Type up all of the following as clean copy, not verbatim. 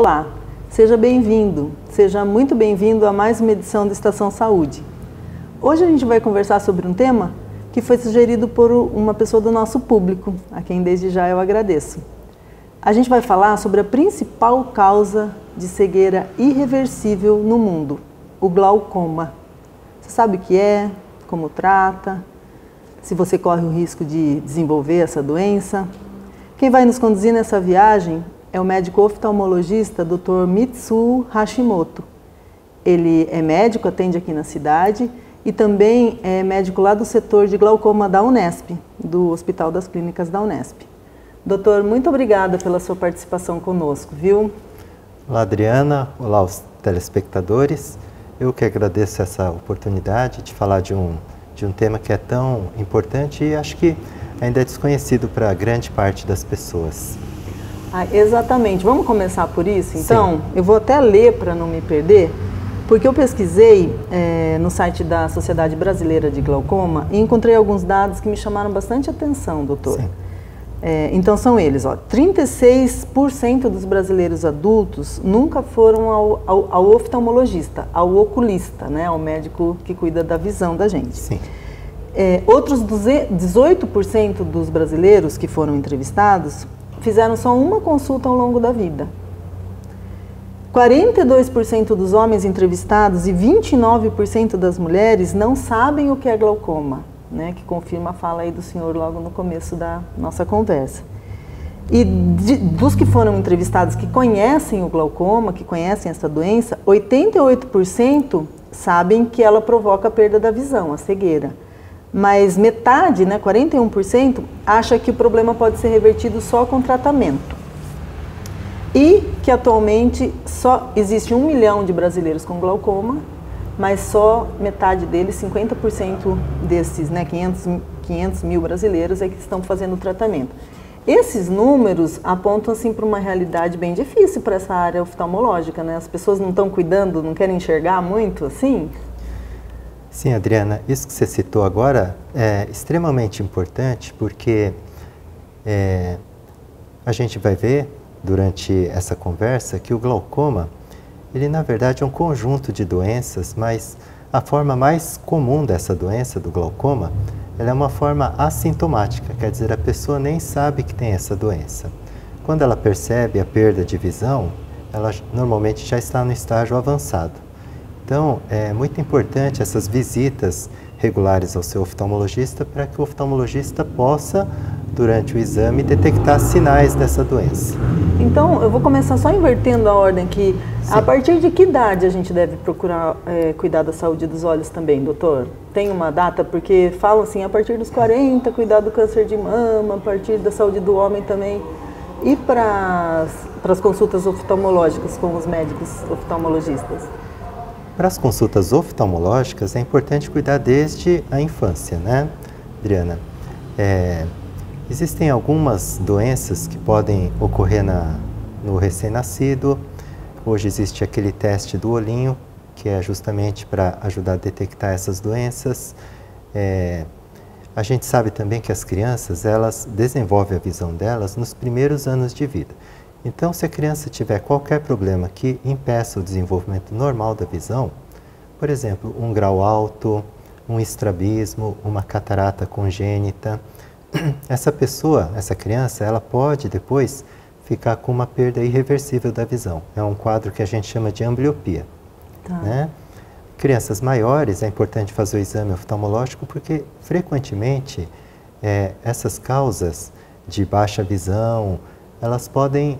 Olá, seja bem-vindo, seja muito bem-vindo a mais uma edição do Estação Saúde. Hoje a gente vai conversar sobre um tema que foi sugerido por uma pessoa do nosso público, a quem desde já eu agradeço. A gente vai falar sobre a principal causa de cegueira irreversível no mundo, o glaucoma. Você sabe o que é, como trata, se você corre o risco de desenvolver essa doença? Quem vai nos conduzir nessa viagem é o médico oftalmologista Dr. Mitsuo Hashimoto. Ele é médico, atende aqui na cidade e também é médico lá do setor de glaucoma da Unesp, do Hospital das Clínicas da Unesp. Doutor, muito obrigada pela sua participação conosco, viu? Olá, Adriana. Olá, aos telespectadores. Eu que agradeço essa oportunidade de falar de um tema que é tão importante e acho que ainda é desconhecido para grande parte das pessoas. Exatamente. Vamos começar por isso? Então, Sim. Eu vou até ler para não me perder, porque eu pesquisei no site da Sociedade Brasileira de Glaucoma e encontrei alguns dados que me chamaram bastante atenção, doutor. Sim. Então são eles, 36% dos brasileiros adultos nunca foram ao oftalmologista, ao oculista, né, ao médico que cuida da visão da gente. Sim. Outros 18% dos brasileiros que foram entrevistados fizeram só uma consulta ao longo da vida. 42% dos homens entrevistados e 29% das mulheres não sabem o que é glaucoma, né, que confirma a fala aí do senhor logo no começo da nossa conversa. E dos que foram entrevistados que conhecem o glaucoma, que conhecem essa doença, 88% sabem que ela provoca a perda da visão, a cegueira. Mas metade, né, 41%, acha que o problema pode ser revertido só com tratamento. E que atualmente só existe 1 milhão de brasileiros com glaucoma, mas só metade deles, 50% desses, né, 500 mil brasileiros é que estão fazendo o tratamento. Esses números apontam assim, para uma realidade bem difícil para essa área oftalmológica, né? As pessoas não estão cuidando, não querem enxergar muito assim? Sim, Adriana, isso que você citou agora é extremamente importante porque a gente vai ver durante essa conversa que o glaucoma, ele na verdade é um conjunto de doenças, mas a forma mais comum dessa doença, do glaucoma, ela é uma forma assintomática, quer dizer, a pessoa nem sabe que tem essa doença. Quando ela percebe a perda de visão, ela normalmente já está no estágio avançado. Então, é muito importante essas visitas regulares ao seu oftalmologista para que o oftalmologista possa, durante o exame, detectar sinais dessa doença. Então, eu vou começar só invertendo a ordem aqui. Sim. A partir de que idade a gente deve procurar cuidar da saúde dos olhos também, doutor? Tem uma data? Porque falam assim, a partir dos 40, cuidar do câncer de mama, a partir da saúde do homem também. E para as consultas oftalmológicas com os médicos oftalmologistas? Para as consultas oftalmológicas é importante cuidar desde a infância, né, Adriana? Existem algumas doenças que podem ocorrer no recém-nascido. Hoje existe aquele teste do olhinho, que é justamente para ajudar a detectar essas doenças. A gente sabe também que as crianças, elas desenvolvem a visão delas nos primeiros anos de vida. Então, se a criança tiver qualquer problema que impeça o desenvolvimento normal da visão, por exemplo, um grau alto, um estrabismo, uma catarata congênita, essa pessoa, essa criança, ela pode depois ficar com uma perda irreversível da visão. É um quadro que a gente chama de ambliopia. Tá. Né? Crianças maiores, é importante fazer o exame oftalmológico porque, frequentemente, essas causas de baixa visão, elas podem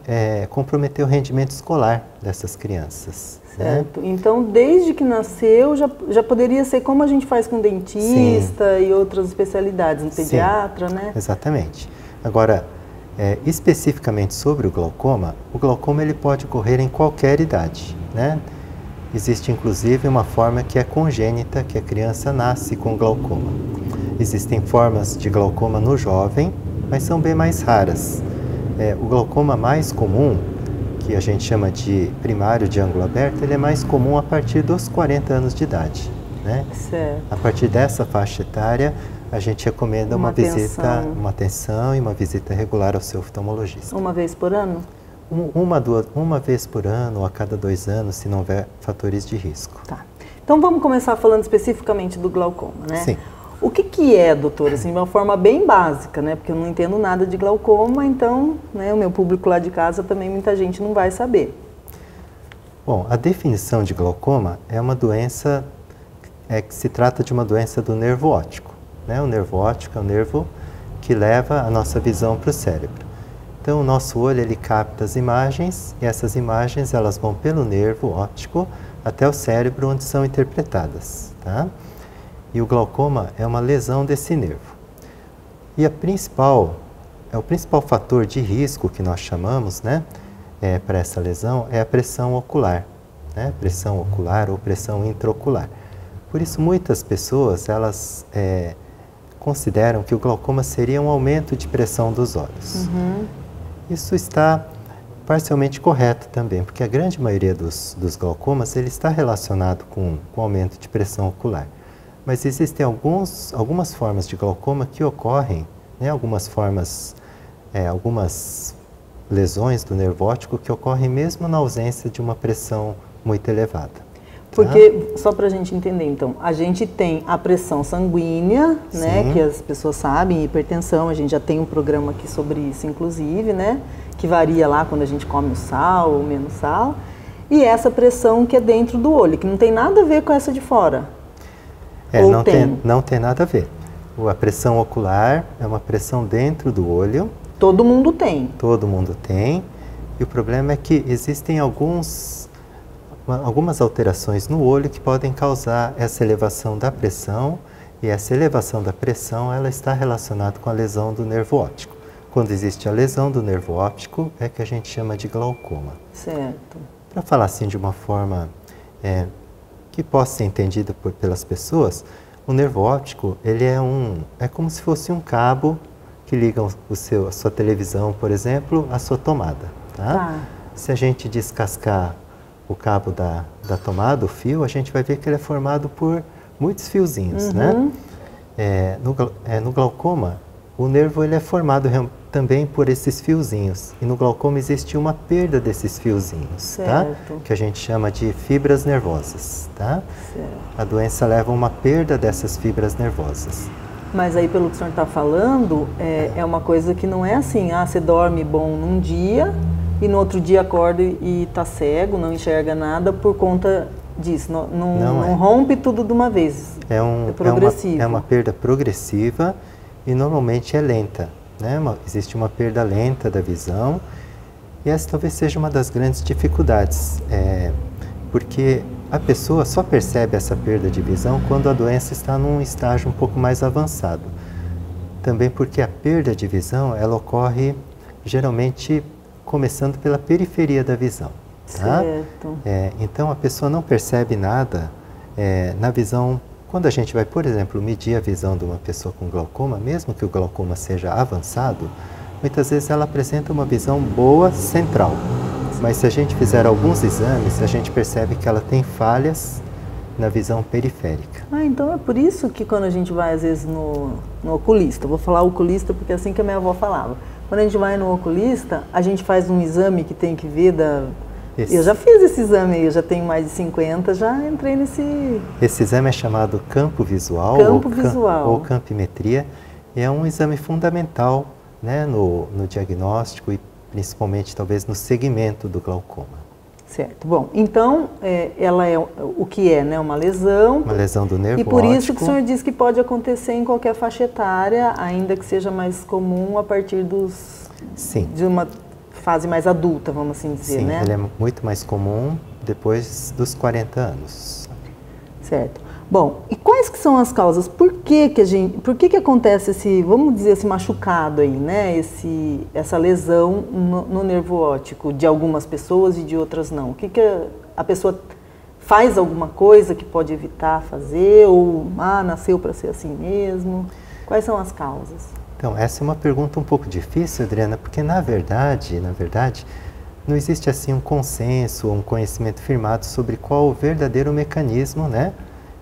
comprometer o rendimento escolar dessas crianças. Certo. Né? Então, desde que nasceu, já poderia ser como a gente faz com dentista. Sim. E outras especialidades, no pediatra, Sim. né? Exatamente. Agora, especificamente sobre o glaucoma ele pode ocorrer em qualquer idade, né? Existe, inclusive, uma forma que é congênita, que a criança nasce com glaucoma. Existem formas de glaucoma no jovem, mas são bem mais raras. O glaucoma mais comum, que a gente chama de primário de ângulo aberto, ele é mais comum a partir dos 40 anos de idade, né? Certo. A partir dessa faixa etária, a gente recomenda uma visita, uma atenção e uma visita regular ao seu oftalmologista. Uma vez por ano? uma vez por ano ou a cada 2 anos, se não houver fatores de risco. Tá. Então vamos começar falando especificamente do glaucoma, né? Sim. O que é, doutor? Assim, de uma forma bem básica, né? Porque eu não entendo nada de glaucoma, então, né, o meu público lá de casa também muita gente não vai saber. Bom, a definição de glaucoma é uma doença, que se trata de uma doença do nervo óptico, né? O nervo óptico é o nervo que leva a nossa visão para o cérebro. Então, o nosso olho, ele capta as imagens, e essas imagens, elas vão pelo nervo óptico até o cérebro, onde são interpretadas, tá? E o glaucoma é uma lesão desse nervo. E o principal fator de risco que nós chamamos, né, para essa lesão é a pressão ocular, né, pressão ocular ou pressão intraocular. Por isso, muitas pessoas, elas consideram que o glaucoma seria um aumento de pressão dos olhos. Uhum. Isso está parcialmente correto também, porque a grande maioria dos glaucomas, ele está relacionado com o aumento de pressão ocular. Mas existem algumas formas de glaucoma que ocorrem, né, algumas lesões do nervo óptico que ocorrem mesmo na ausência de uma pressão muito elevada. Porque, só para a gente entender, então, a gente tem a pressão sanguínea, né, que as pessoas sabem, hipertensão, a gente já tem um programa aqui sobre isso, inclusive, né, que varia lá quando a gente come o sal ou menos sal, e essa pressão que é dentro do olho, que não tem nada a ver com essa de fora. Não tem nada a ver. A pressão ocular é uma pressão dentro do olho. Todo mundo tem. Todo mundo tem. E o problema é que existem algumas alterações no olho que podem causar essa elevação da pressão. E essa elevação da pressão, ela está relacionada com a lesão do nervo óptico. Quando existe a lesão do nervo óptico, é que a gente chama de glaucoma. Certo. Para falar assim de uma forma que possa ser entendida pelas pessoas, o nervo óptico, ele é como se fosse um cabo que liga a sua televisão, por exemplo, à sua tomada. Tá? Se a gente descascar o cabo da tomada, o fio, a gente vai ver que ele é formado por muitos fiozinhos, né? No glaucoma, o nervo, ele é formado também por esses fiozinhos. E no glaucoma existe uma perda desses fiozinhos, tá? Que a gente chama de fibras nervosas, tá? A doença leva a uma perda dessas fibras nervosas. Mas aí, pelo que o senhor está falando, é uma coisa que não é assim, você dorme bom num dia e no outro dia acorda e está cego, não enxerga nada por conta disso. Não rompe tudo de uma vez. É progressivo. É uma perda progressiva e normalmente é lenta, né? Existe uma perda lenta da visão e essa talvez seja uma das grandes dificuldades, porque a pessoa só percebe essa perda de visão quando a doença está num estágio um pouco mais avançado. Também porque a perda de visão, ela ocorre geralmente começando pela periferia da visão. Tá? Certo. Então a pessoa não percebe nada na visão. Quando a gente vai, por exemplo, medir a visão de uma pessoa com glaucoma, mesmo que o glaucoma seja avançado, muitas vezes ela apresenta uma visão boa central. Mas se a gente fizer alguns exames, a gente percebe que ela tem falhas na visão periférica. Então é por isso que quando a gente vai, às vezes, no oculista, vou falar oculista porque é assim que a minha avó falava. Quando a gente vai no oculista, a gente faz um exame que tem que ver Eu já fiz esse exame aí, eu já tenho mais de 50, já entrei nesse... Esse exame é chamado campo visual, ou campimetria, e é um exame fundamental, né, no diagnóstico e principalmente talvez no segmento do glaucoma. Certo. Bom, então ela é o que é, né, uma lesão. Uma lesão do nervo óptico. E por isso que o senhor diz que pode acontecer em qualquer faixa etária, ainda que seja mais comum a partir de uma fase mais adulta, vamos assim dizer, Sim, né? Ele é muito mais comum depois dos 40 anos. Certo. Bom, e quais que são as causas? Por que acontece vamos dizer, esse machucado aí, né? Essa lesão no nervo óptico de algumas pessoas e de outras não? O que a pessoa faz alguma coisa que pode evitar fazer ou nasceu para ser assim mesmo? Quais são as causas? Então, essa é uma pergunta um pouco difícil, Adriana, porque na verdade, não existe assim um consenso ou um conhecimento firmado sobre qual o verdadeiro mecanismo, né,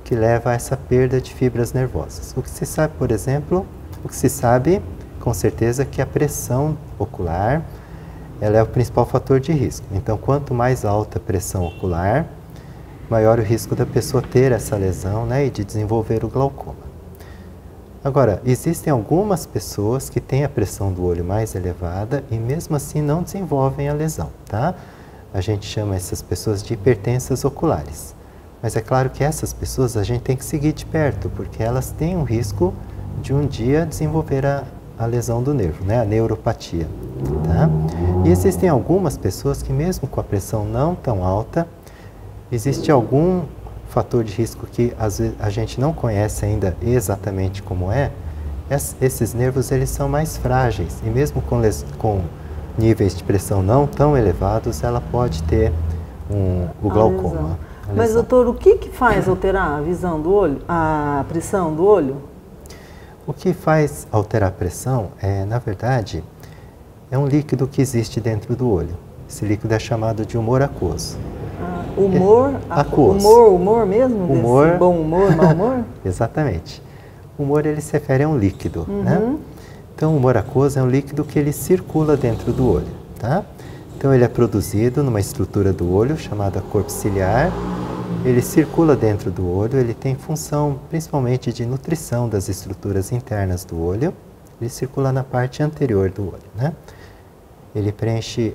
que leva a essa perda de fibras nervosas. O que se sabe, por exemplo, com certeza, que a pressão ocular ela é o principal fator de risco. Então, quanto mais alta a pressão ocular, maior o risco da pessoa ter essa lesão, né, e de desenvolver o glaucoma. Agora, existem algumas pessoas que têm a pressão do olho mais elevada e mesmo assim não desenvolvem a lesão, tá? A gente chama essas pessoas de hipertensas oculares. Mas é claro que essas pessoas a gente tem que seguir de perto, porque elas têm um risco de um dia desenvolver a lesão do nervo, né? A neuropatia, tá? E existem algumas pessoas que mesmo com a pressão não tão alta, existe algum fator de risco que às vezes a gente não conhece ainda exatamente como é. Esses nervos eles são mais frágeis e mesmo com níveis de pressão não tão elevados, ela pode ter o glaucoma. Mas doutor, o que faz alterar a visão do olho, a pressão do olho? O que faz alterar a pressão na verdade, é um líquido que existe dentro do olho. Esse líquido é chamado de humor aquoso. Humor aquoso. Humor mesmo? Humor. Desse bom humor, mau humor? Exatamente. O humor ele se refere a um líquido, né? Então o humor aquoso é um líquido que ele circula dentro do olho, tá? Então ele é produzido numa estrutura do olho chamada corpo ciliar. Ele circula dentro do olho, ele tem função principalmente de nutrição das estruturas internas do olho. Ele circula na parte anterior do olho, né? Ele preenche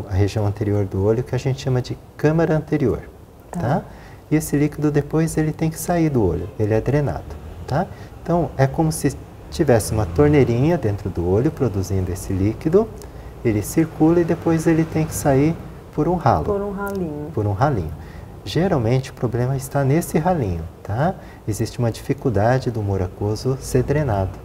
a região anterior do olho que a gente chama de câmara anterior, tá? E esse líquido depois ele tem que sair do olho, ele é drenado, tá? Então é como se tivesse uma torneirinha dentro do olho produzindo esse líquido, ele circula e depois ele tem que sair por um ralo. Por um ralinho. Por um ralinho. Geralmente o problema está nesse ralinho, tá? Existe uma dificuldade do humor aquoso ser drenado.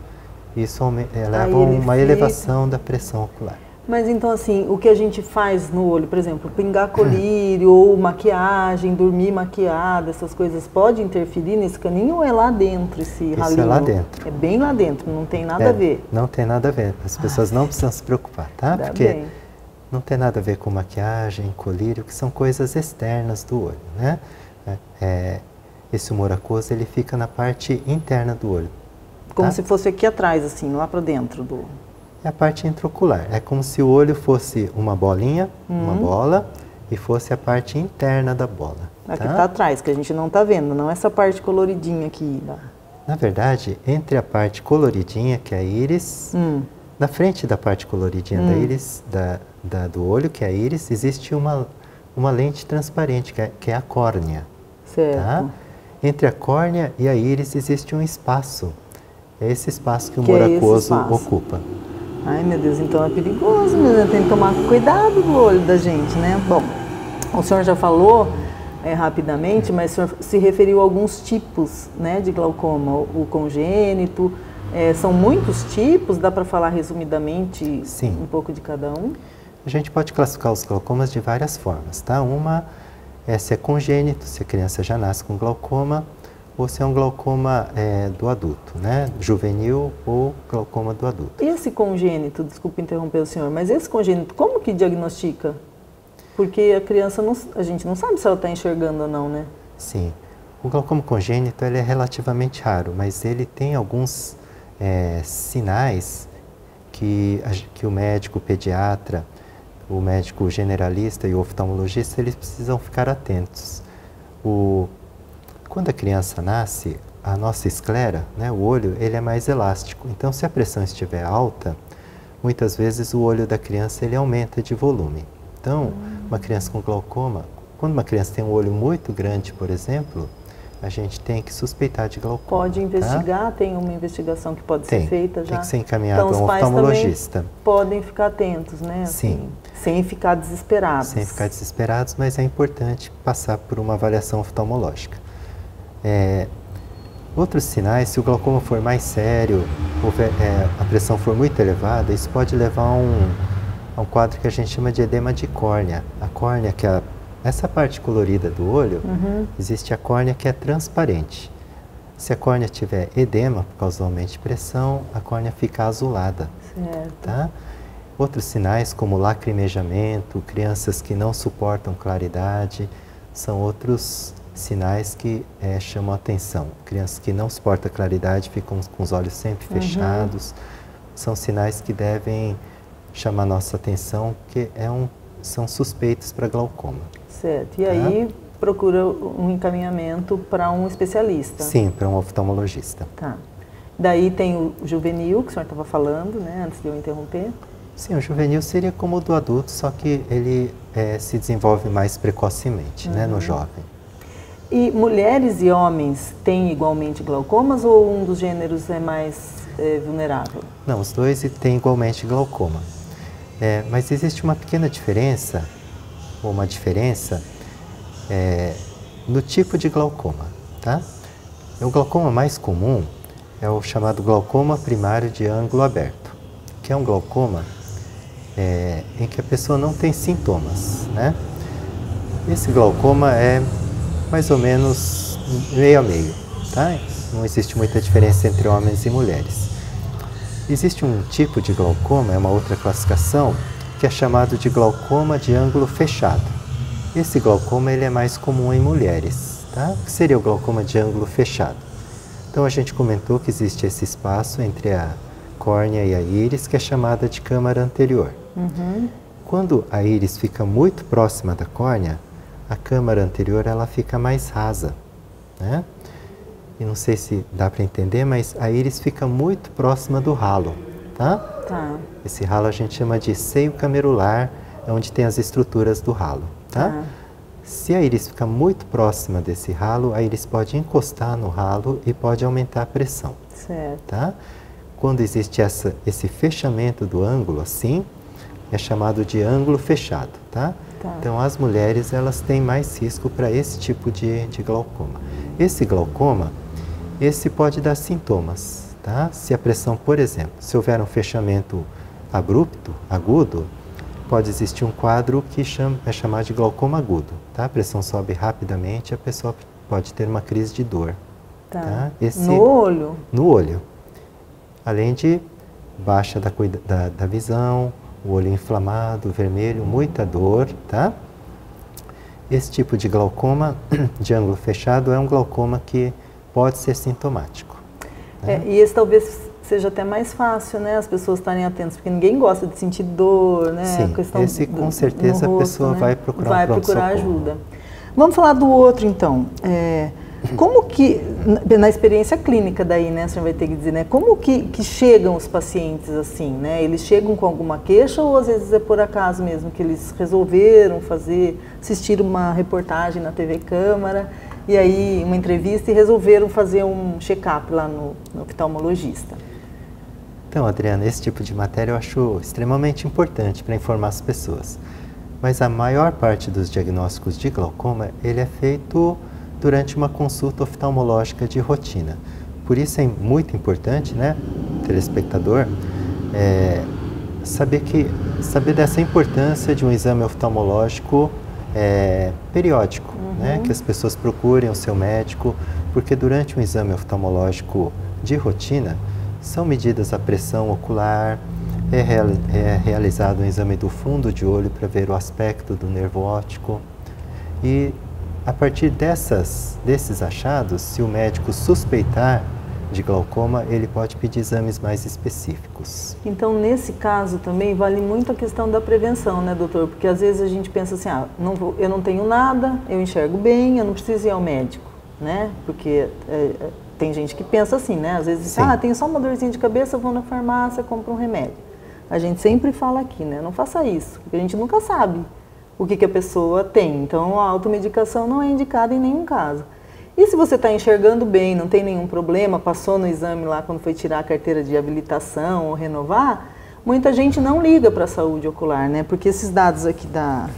Isso leva a uma elevação da pressão ocular. Mas então assim, o que a gente faz no olho, por exemplo, pingar colírio ou maquiagem, dormir maquiada, essas coisas, pode interferir nesse caninho ou é lá dentro esse ralinho? Isso é lá dentro. É bem lá dentro, não tem nada a ver. Não tem nada a ver, as pessoas não precisam se preocupar, tá? Porque não tem nada a ver com maquiagem, colírio, que são coisas externas do olho, né? Esse humor aquoso, ele fica na parte interna do olho. Como se fosse aqui atrás, assim, lá para dentro do... É a parte intraocular. É como se o olho fosse uma bolinha, uma bola, e fosse a parte interna da bola. Aqui está atrás, que a gente não está vendo, não essa parte coloridinha aqui. Na verdade, entre a parte coloridinha, que é a íris, na frente da parte coloridinha da íris, do olho, que é a íris, existe uma lente transparente, que é a córnea. Certo. Tá? Entre a córnea e a íris existe um espaço. É esse espaço que o humor aquoso ocupa. Ai, meu Deus, então é perigoso, né? Tem que tomar cuidado do olho da gente, né? Bom, o senhor já falou rapidamente, mas o senhor se referiu a alguns tipos, né, de glaucoma. O congênito, são muitos tipos, dá para falar resumidamente um pouco de cada um? A gente pode classificar os glaucomas de várias formas, tá? Uma é se é congênito, se a criança já nasce com glaucoma, ou se é um glaucoma do adulto, né? Juvenil ou glaucoma do adulto. E esse congênito, desculpe interromper o senhor, mas esse congênito, como que diagnostica? Porque a criança, a gente não sabe se ela está enxergando ou não, né? Sim. O glaucoma congênito ele é relativamente raro, mas ele tem alguns sinais que o médico pediatra, o médico generalista e o oftalmologista, eles precisam ficar atentos. Quando a criança nasce, a nossa esclera, né, o olho, ele é mais elástico. Então, se a pressão estiver alta, muitas vezes o olho da criança ele aumenta de volume. Então, uma criança com glaucoma, quando uma criança tem um olho muito grande, por exemplo, a gente tem que suspeitar de glaucoma. Pode investigar? Tá? Tem uma investigação que pode ser feita já? Tem que ser encaminhado então, a um oftalmologista. Também podem ficar atentos, né? Sim. Assim, sem ficar desesperados. Sem ficar desesperados, mas é importante passar por uma avaliação oftalmológica. Outros sinais, se o glaucoma for mais sério, a pressão for muito elevada, isso pode levar a um quadro que a gente chama de edema de córnea. A córnea, que é essa parte colorida do olho, existe a córnea que é transparente. Se a córnea tiver edema por causa do aumento de pressão, a córnea fica azulada. Certo. Tá? Outros sinais, como lacrimejamento, crianças que não suportam claridade, são outros sinais que chamam a atenção. Crianças que não suportam a claridade ficam com os olhos sempre fechados. São sinais que devem chama a nossa atenção, que são suspeitos para glaucoma. Certo. E aí procura um encaminhamento para um especialista? Sim, para um oftalmologista. Tá. Daí tem o juvenil, que o senhor estava falando, né, antes de eu interromper. Sim, o juvenil seria como o do adulto, só que ele se desenvolve mais precocemente, né, no jovem. E mulheres e homens têm igualmente glaucomas ou um dos gêneros é mais vulnerável? Não, os dois têm igualmente glaucoma. Mas existe uma pequena diferença, ou uma diferença, no tipo de glaucoma, tá? O glaucoma mais comum é o chamado glaucoma primário de ângulo aberto, que é um glaucoma em que a pessoa não tem sintomas, né? Esse glaucoma é mais ou menos meio a meio, tá? Não existe muita diferença entre homens e mulheres. Existe um tipo de glaucoma, é uma outra classificação, que é chamado de glaucoma de ângulo fechado. Esse glaucoma ele é mais comum em mulheres, tá? O que seria o glaucoma de ângulo fechado? Então a gente comentou que existe esse espaço entre a córnea e a íris, que é chamada de câmara anterior. Quando a íris fica muito próxima da córnea, a câmara anterior ela fica mais rasa, né? E não sei se dá para entender, mas a íris fica muito próxima do ralo, tá? Tá. Esse ralo a gente chama de seio camerular, é onde tem as estruturas do ralo, tá? Se a íris fica muito próxima desse ralo, a íris pode encostar no ralo e pode aumentar a pressão. Certo. Tá? Quando existe esse fechamento do ângulo, assim, é chamado de ângulo fechado, tá? Tá. Então, as mulheres, elas têm mais risco para esse tipo de glaucoma. Esse glaucoma, esse pode dar sintomas, tá? Se a pressão, por exemplo, se houver um fechamento abrupto, agudo, pode existir um quadro que é chamado de glaucoma agudo, tá? A pressão sobe rapidamente, a pessoa pode ter uma crise de dor. Tá. Esse, no olho? No olho. Além de baixa da visão, o olho inflamado, vermelho, muita dor, tá? Esse tipo de glaucoma de ângulo fechado é um glaucoma que pode ser sintomático. Né? E esse talvez seja até mais fácil, né? As pessoas estarem atentas, porque ninguém gosta de sentir dor, né? Sim, a questão esse com certeza rosto, a pessoa, né, vai procurar ajuda. Vamos falar do outro então. Como que, na experiência clínica daí, né, a senhora vai ter que dizer, né? Como que chegam os pacientes assim, né? Eles chegam com alguma queixa ou às vezes é por acaso mesmo que eles resolveram assistir uma reportagem na TV Câmara e aí uma entrevista e resolveram fazer um check-up lá no oftalmologista? Então, Adriana, esse tipo de matéria eu acho extremamente importante para informar as pessoas. Mas a maior parte dos diagnósticos de glaucoma, ele é feito durante uma consulta oftalmológica de rotina. Por isso é muito importante, né, telespectador, saber dessa importância de um exame oftalmológico periódico, né, que as pessoas procurem o seu médico, porque durante um exame oftalmológico de rotina, são medidas a pressão ocular, é realizado um exame do fundo de olho para ver o aspecto do nervo óptico e a partir desses achados, se o médico suspeitar de glaucoma, ele pode pedir exames mais específicos. Então, nesse caso também vale muito a questão da prevenção, né, doutor? Porque às vezes a gente pensa assim, eu não tenho nada, eu enxergo bem, eu não preciso ir ao médico, né? Porque tem gente que pensa assim, né? Às vezes, tenho só uma dorzinha de cabeça, eu vou na farmácia, compro um remédio. A gente sempre fala aqui, né? Não faça isso, porque a gente nunca sabe o que a pessoa tem. Então, a automedicação não é indicada em nenhum caso. E se você está enxergando bem, não tem nenhum problema, passou no exame lá quando foi tirar a carteira de habilitação ou renovar, muita gente não liga para a saúde ocular, né? Porque esses dados aqui da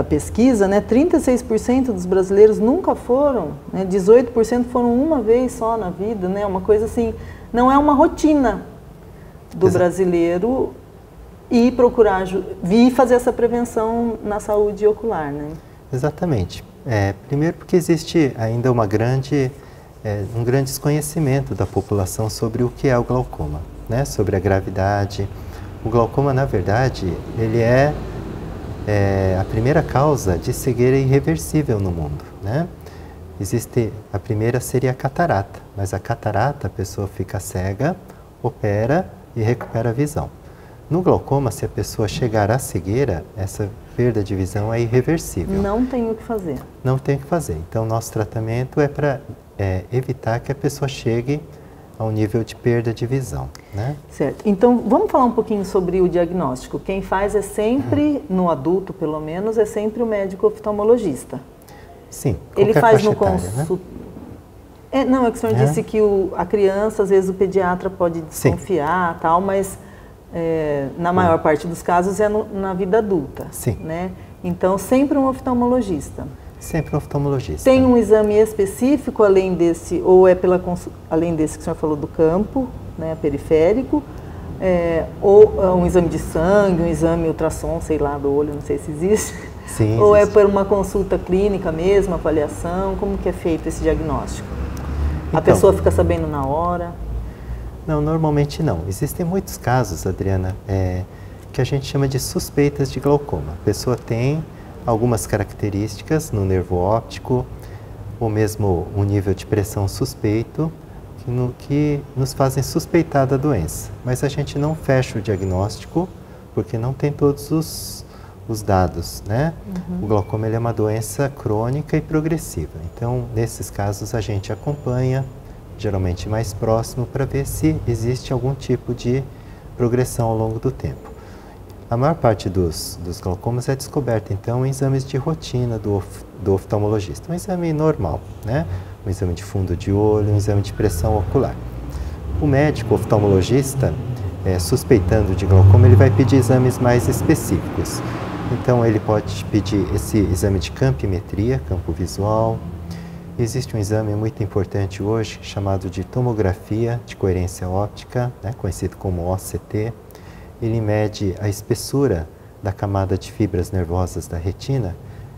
pesquisa, né? 36% dos brasileiros nunca foram, né? 18% foram uma vez só na vida, né? Uma coisa assim, não é uma rotina do brasileiro e procurar vir fazer essa prevenção na saúde ocular, né? Exatamente. Primeiro porque existe ainda um grande desconhecimento da população sobre o que é o glaucoma, né? Sobre a gravidade. O glaucoma, na verdade, ele é a primeira causa de cegueira irreversível no mundo, né? A primeira seria a catarata, mas a catarata a pessoa fica cega, opera e recupera a visão. No glaucoma, se a pessoa chegar à cegueira, essa perda de visão é irreversível. Não tem o que fazer. Não tem o que fazer. Então, nosso tratamento é para evitar que a pessoa chegue ao nível de perda de visão, né? Certo. Então, vamos falar um pouquinho sobre o diagnóstico. Quem faz é sempre, no adulto pelo menos, é sempre o médico oftalmologista. Sim, ele faz no consultório, né? Não, é que o senhor disse que a criança, às vezes o pediatra pode desconfiar, tal, mas na maior parte dos casos é na vida adulta. Sim. Né? Então, sempre um oftalmologista. Sempre um oftalmologista. Tem um exame específico além desse, ou além desse que o senhor falou do campo, né, periférico, ou um exame de sangue, um exame ultrassom, sei lá, do olho, não sei se existe. Sim, ou existe. É por uma consulta clínica mesmo, avaliação, como que é feito esse diagnóstico? A pessoa fica sabendo na hora? Não, normalmente não. Existem muitos casos, Adriana, que a gente chama de suspeitas de glaucoma. A pessoa tem algumas características no nervo óptico, ou mesmo um nível de pressão suspeito, que nos fazem suspeitar da doença. Mas a gente não fecha o diagnóstico, porque não tem todos os dados, né? Uhum. O glaucoma ele é uma doença crônica e progressiva. Então, nesses casos, a gente acompanha, geralmente mais próximo, para ver se existe algum tipo de progressão ao longo do tempo. A maior parte dos glaucomas é descoberta, então, em exames de rotina do oftalmologista. Um exame normal, né? Um exame de fundo de olho, um exame de pressão ocular. O médico oftalmologista, suspeitando de glaucoma, ele vai pedir exames mais específicos. Então, ele pode pedir esse exame de campimetria, campo visual. Existe um exame muito importante hoje, chamado de tomografia de coerência óptica, né? Conhecido como OCT. Ele mede a espessura da camada de fibras nervosas da retina,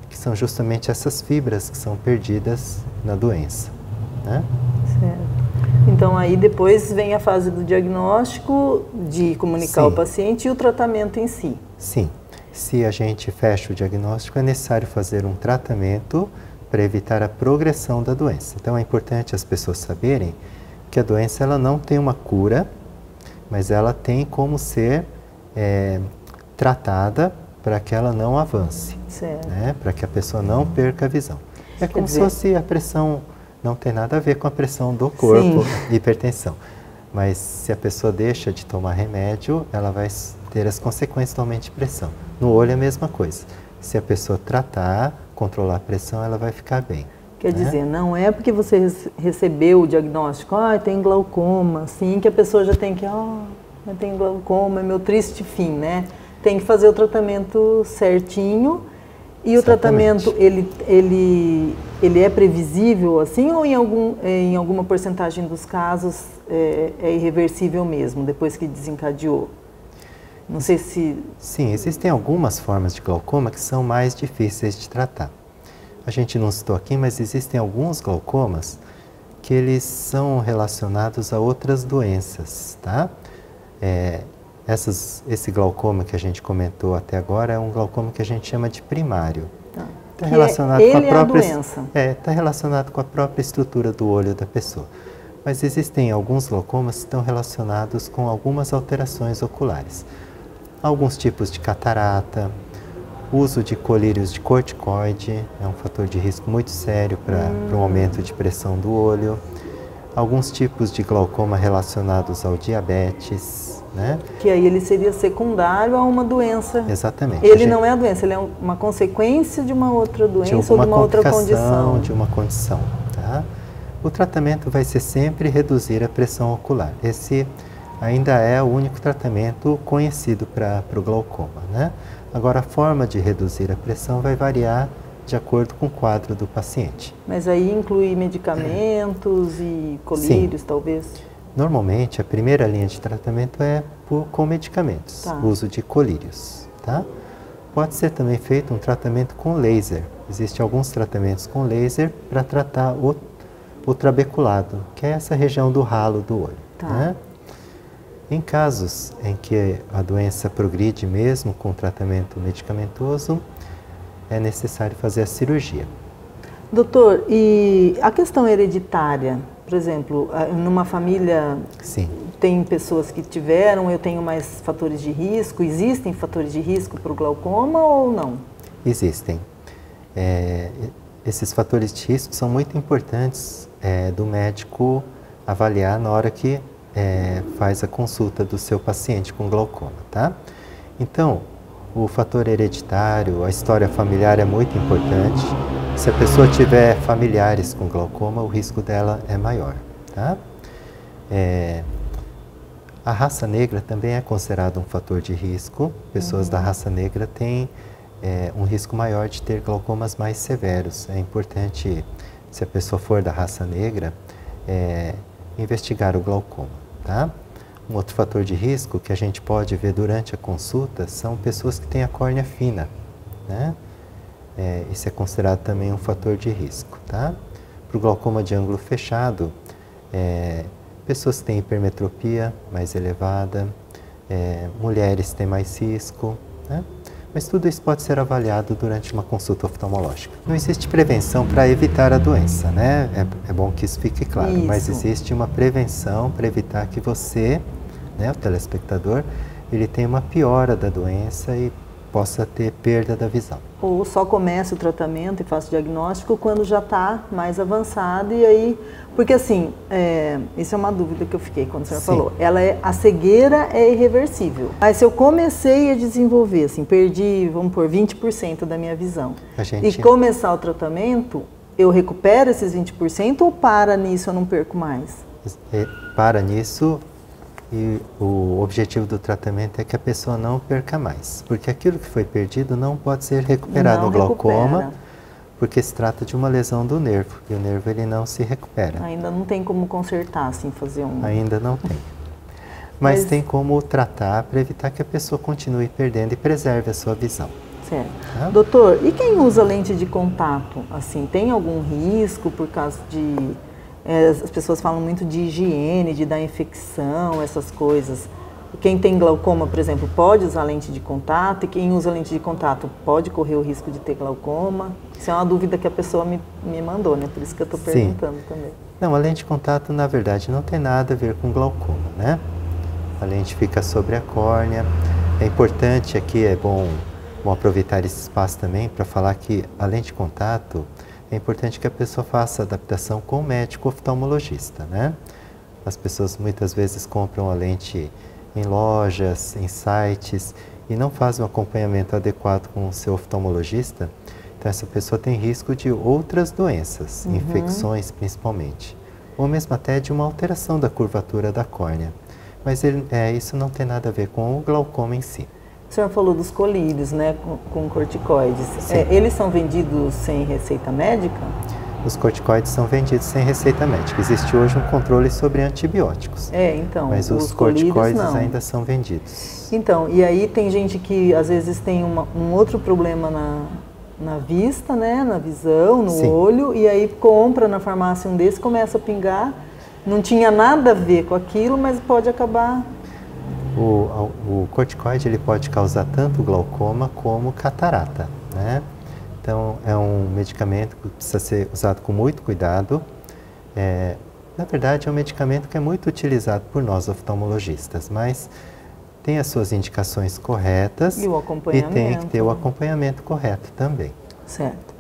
que são justamente essas fibras que são perdidas na doença, né? Certo. Então, aí depois vem a fase do diagnóstico, de comunicar ao paciente e o tratamento em si. Sim. Se a gente fecha o diagnóstico, é necessário fazer um tratamento para evitar a progressão da doença. Então, é importante as pessoas saberem que a doença ela não tem uma cura, mas ela tem como ser tratada para que ela não avance, né? Para que a pessoa não perca a visão. É como se fosse a pressão, não tem nada a ver com a pressão do corpo, hipertensão. Mas se a pessoa deixa de tomar remédio, ela vai ter as consequências do aumento de pressão. No olho é a mesma coisa. Se a pessoa tratar, controlar a pressão, ela vai ficar bem. Quer dizer, não é porque você recebeu o diagnóstico, tem glaucoma, assim, que a pessoa já tem que, eu tenho glaucoma, é meu triste fim, né? Tem que fazer o tratamento certinho. E o tratamento, ele é previsível, assim, ou em alguma porcentagem dos casos é irreversível mesmo, depois que desencadeou? Não sei se... Sim, existem algumas formas de glaucoma que são mais difíceis de tratar. A gente não citou aqui, mas existem alguns glaucomas que eles são relacionados a outras doenças, tá? Esse glaucoma que a gente comentou até agora é um glaucoma que a gente chama de primário. Está relacionado com a própria doença. Está relacionado com a própria estrutura do olho da pessoa. Mas existem alguns glaucomas que estão relacionados com algumas alterações oculares. Alguns tipos de catarata, uso de colírios de corticoide é um fator de risco muito sério para um aumento de pressão do olho. Alguns tipos de glaucoma relacionados ao diabetes, né? Que aí ele seria secundário a uma doença. Exatamente. Ele não é a doença, ele é uma consequência de uma outra doença ou de uma outra condição. De uma condição, tá? O tratamento vai ser sempre reduzir a pressão ocular. Esse ainda é o único tratamento conhecido para o glaucoma, né? Agora, a forma de reduzir a pressão vai variar de acordo com o quadro do paciente. Mas aí inclui medicamentos e colírios, talvez? Normalmente, a primeira linha de tratamento é com medicamentos, uso de colírios, tá? Pode ser também feito um tratamento com laser. Existem alguns tratamentos com laser para tratar o trabeculado, que é essa região do ralo do olho, né? Em casos em que a doença progride mesmo com tratamento medicamentoso, é necessário fazer a cirurgia. Doutor, e a questão hereditária Por exemplo, numa família Sim. tem pessoas que tiveram, eu tenho mais fatores de risco. Existem fatores de risco para o glaucoma ou não? Existem. Esses fatores de risco são muito importantes do médico avaliar na hora que faz a consulta do seu paciente com glaucoma, tá? Então, o fator hereditário, a história familiar é muito importante. Se a pessoa tiver familiares com glaucoma, o risco dela é maior, tá? A raça negra também é considerada um fator de risco. Pessoas da raça negra têm um risco maior de ter glaucomas mais severos. É importante, se a pessoa for da raça negra, investigar o glaucoma, tá? Um outro fator de risco que a gente pode ver durante a consulta são pessoas que têm a córnea fina, né? Isso é considerado também um fator de risco, tá? Para o glaucoma de ângulo fechado, pessoas que têm hipermetropia mais elevada, mulheres têm mais risco, né? Mas tudo isso pode ser avaliado durante uma consulta oftalmológica. Não existe prevenção para evitar a doença, né? É bom que isso fique claro, mas existe uma prevenção para evitar que você, né, o telespectador, ele tenha uma piora da doença e possa ter perda da visão. Ou só comece o tratamento e faça o diagnóstico quando já está mais avançado e aí... Porque assim, isso é uma dúvida que eu fiquei quando o senhor falou. A cegueira é irreversível. Mas se eu comecei a desenvolver, assim, perdi, vamos por 20% da minha visão. E começar o tratamento, eu recupero esses 20% ou para nisso eu não perco mais? Para nisso. E o objetivo do tratamento é que a pessoa não perca mais, porque aquilo que foi perdido não pode ser recuperado no glaucoma, porque se trata de uma lesão do nervo, e o nervo ele não se recupera. Ainda não tem como consertar, assim, fazer um... Ainda não tem. Mas tem como tratar para evitar que a pessoa continue perdendo e preserve a sua visão. Certo. Tá? Doutor, e quem usa lente de contato, assim, tem algum risco por causa de... as pessoas falam muito de higiene, de dar infecção, essas coisas. Quem tem glaucoma, por exemplo, pode usar lente de contato, e quem usa lente de contato pode correr o risco de ter glaucoma? Isso é uma dúvida que a pessoa me mandou, né? Por isso que eu estou perguntando também. Não, a lente de contato, na verdade, não tem nada a ver com glaucoma, né? A lente fica sobre a córnea. É importante aqui, é bom aproveitar esse espaço também para falar que a lente de contato, é importante que a pessoa faça adaptação com o médico oftalmologista, né? As pessoas muitas vezes compram a lente em lojas, em sites e não fazem o acompanhamento adequado com o seu oftalmologista. Então essa pessoa tem risco de outras doenças, infecções principalmente, ou mesmo até de uma alteração da curvatura da córnea. Mas isso não tem nada a ver com o glaucoma em si. O senhor falou dos colírios, né, com corticoides. Eles são vendidos sem receita médica? Os corticoides são vendidos sem receita médica. Existe hoje um controle sobre antibióticos. Então. Mas os corticoides ainda são vendidos. Então, e aí tem gente que às vezes tem um outro problema na vista, né, na visão, no olho, e aí compra na farmácia um desses, começa a pingar. Não tinha nada a ver com aquilo, mas pode acabar... O corticoide ele pode causar tanto glaucoma como catarata, né? Então é um medicamento que precisa ser usado com muito cuidado. Na verdade é um medicamento que é muito utilizado por nós oftalmologistas, mas tem as suas indicações corretas e tem que ter o acompanhamento correto também. Certo.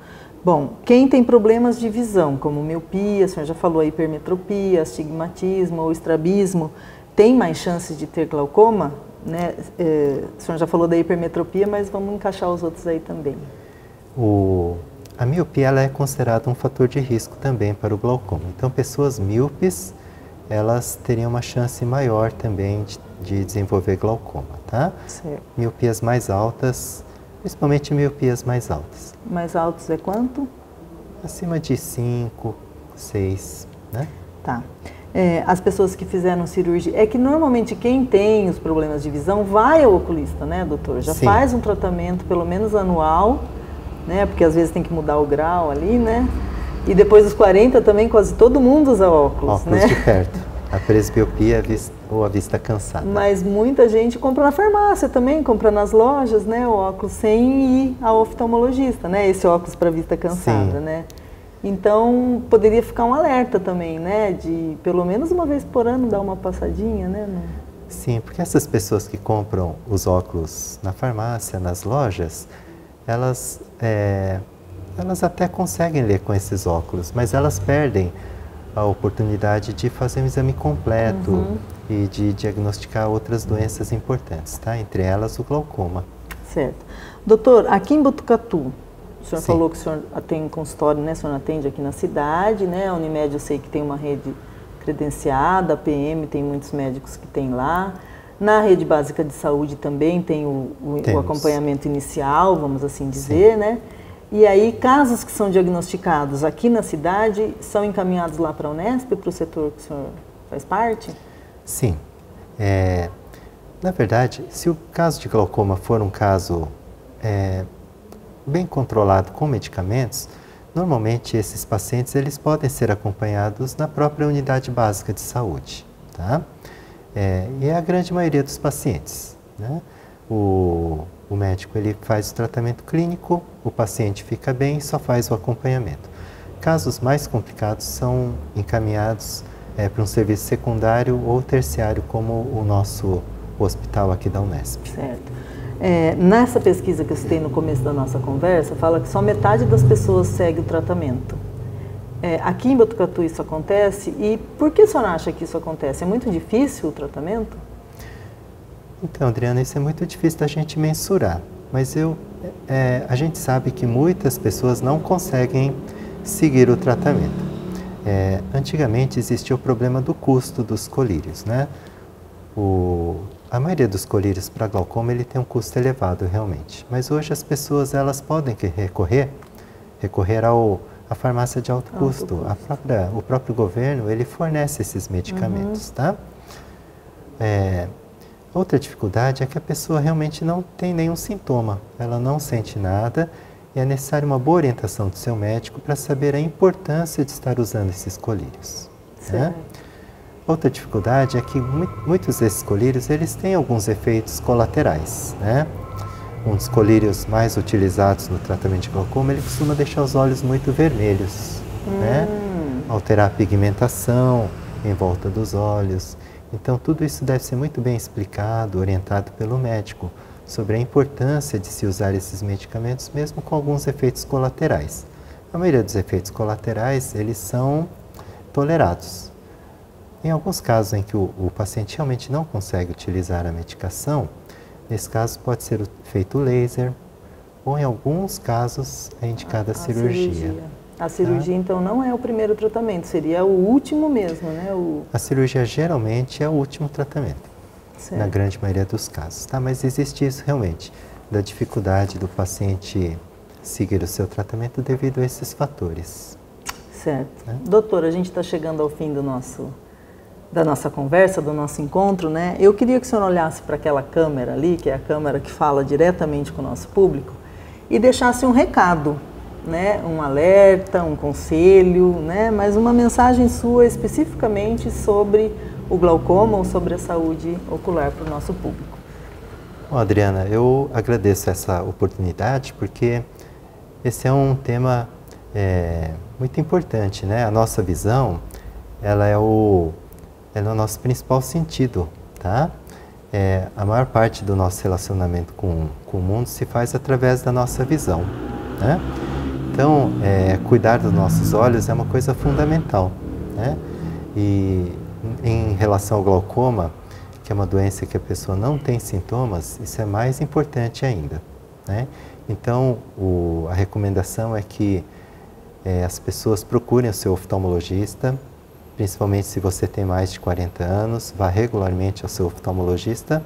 Bom, quem tem problemas de visão, como miopia, o senhor já falou, hipermetropia, astigmatismo ou estrabismo, tem mais chances de ter glaucoma, né? O senhor já falou da hipermetropia, mas vamos encaixar os outros aí também. A miopia ela é considerada um fator de risco também para o glaucoma. Então, pessoas míopes, elas teriam uma chance maior também de desenvolver glaucoma, tá? Certo. Miopias mais altas, principalmente miopias mais altas. Mais altos é quanto? Acima de 5, 6, né? Tá. As pessoas que fizeram cirurgia... É que normalmente quem tem os problemas de visão vai ao oculista, né, doutor? Já faz um tratamento pelo menos anual, né? Porque às vezes tem que mudar o grau ali, né? E depois dos 40 também quase todo mundo usa óculos, né? Óculos de perto. A presbiopia ou a vista cansada. Mas muita gente compra na farmácia também, compra nas lojas, né? O óculos sem ir ao oftalmologista, né? Esse óculos para vista cansada, né? Então, poderia ficar um alerta também, né? De pelo menos uma vez por ano dar uma passadinha, né? Sim, porque essas pessoas que compram os óculos na farmácia, nas lojas, elas até conseguem ler com esses óculos, mas elas perdem a oportunidade de fazer um exame completo e de diagnosticar outras doenças importantes, tá? Entre elas o glaucoma. Certo. Doutor, aqui em Botucatu, o senhor Sim. falou que o senhor tem um consultório, né? O senhor atende aqui na cidade, né? A Unimed eu sei que tem uma rede credenciada, a PM tem muitos médicos que tem lá. Na rede básica de saúde também tem o acompanhamento inicial, vamos assim dizer, Sim. né? E aí, casos que são diagnosticados aqui na cidade são encaminhados lá para a Unesp, para o setor que o senhor faz parte? Sim. Na verdade, se o caso de glaucoma for um caso bem controlado com medicamentos, normalmente esses pacientes eles podem ser acompanhados na própria unidade básica de saúde, tá? E é a grande maioria dos pacientes, né? O médico ele faz o tratamento clínico, o paciente fica bem e só faz o acompanhamento. Casos mais complicados são encaminhados para um serviço secundário ou terciário, como o nosso hospital aqui da Unesp. Certo. Nessa pesquisa que eu citei no começo da nossa conversa, fala que só metade das pessoas segue o tratamento. Aqui em Botucatu isso acontece, e por que a senhora acha que isso acontece? É muito difícil o tratamento? Então, Adriana, isso é muito difícil da gente mensurar, mas a gente sabe que muitas pessoas não conseguem seguir o tratamento. Antigamente existia o problema do custo dos colírios, né? A maioria dos colírios para glaucoma ele tem um custo elevado realmente, mas hoje as pessoas elas podem recorrer à farmácia de alto custo. O próprio governo ele fornece esses medicamentos, tá? Outra dificuldade é que a pessoa realmente não tem nenhum sintoma, ela não sente nada e é necessário uma boa orientação do seu médico para saber a importância de estar usando esses colírios, né? Outra dificuldade é que muitos desses colírios eles têm alguns efeitos colaterais, né? Um dos colírios mais utilizados no tratamento de glaucoma, ele costuma deixar os olhos muito vermelhos, né? Alterar a pigmentação em volta dos olhos. Então, tudo isso deve ser muito bem explicado, orientado pelo médico, sobre a importância de se usar esses medicamentos, mesmo com alguns efeitos colaterais. A maioria dos efeitos colaterais, eles são tolerados. Em alguns casos em que o paciente realmente não consegue utilizar a medicação, nesse caso pode ser feito laser, ou em alguns casos é indicada a cirurgia. A cirurgia, então, não é o primeiro tratamento, seria o último mesmo, né? A cirurgia geralmente é o último tratamento, certo, na grande maioria dos casos, tá? Mas existe isso realmente, da dificuldade do paciente seguir o seu tratamento devido a esses fatores. Certo. Né? Doutor, a gente está chegando ao fim da nossa conversa, do nosso encontro, né? Eu queria que o senhor olhasse para aquela câmera ali, que é a câmera que fala diretamente com o nosso público, e deixasse um recado, né? Um alerta, um conselho, né? Mas uma mensagem sua especificamente sobre o glaucoma ou sobre a saúde ocular para o nosso público. Bom, Adriana, eu agradeço essa oportunidade porque esse é um tema muito importante, né? A nossa visão, ela é o nosso principal sentido, tá? A maior parte do nosso relacionamento com o mundo se faz através da nossa visão, né? Então, cuidar dos nossos olhos é uma coisa fundamental, né? E em relação ao glaucoma, que é uma doença que a pessoa não tem sintomas, isso é mais importante ainda, né? Então, a recomendação é que as pessoas procurem o seu oftalmologista, principalmente se você tem mais de 40 anos, vá regularmente ao seu oftalmologista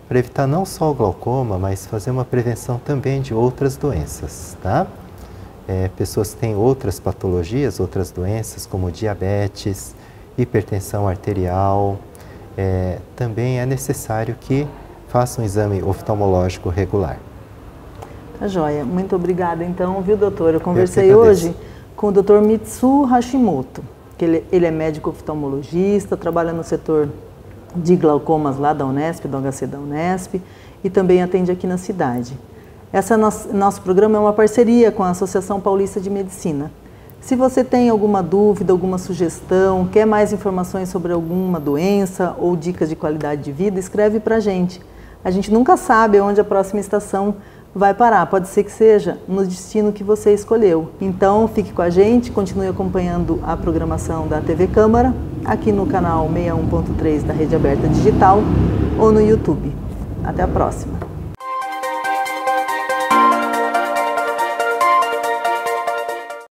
para evitar não só o glaucoma, mas fazer uma prevenção também de outras doenças, tá? Pessoas que têm outras patologias, outras doenças, como diabetes, hipertensão arterial, também é necessário que façam um exame oftalmológico regular. Tá joia. Muito obrigada então, viu, doutor? Eu conversei hoje com o Dr. Mitsu Hashimoto, que ele é médico oftalmologista, trabalha no setor de glaucomas lá da Unesp, do HC da Unesp, e também atende aqui na cidade. Nosso programa é uma parceria com a Associação Paulista de Medicina. Se você tem alguma dúvida, alguma sugestão, quer mais informações sobre alguma doença ou dicas de qualidade de vida, escreve para a gente. A gente nunca sabe onde a próxima estação vai parar, pode ser que seja no destino que você escolheu. Então fique com a gente, continue acompanhando a programação da TV Câmara, aqui no canal 61.3 da Rede Aberta Digital ou no YouTube. Até a próxima!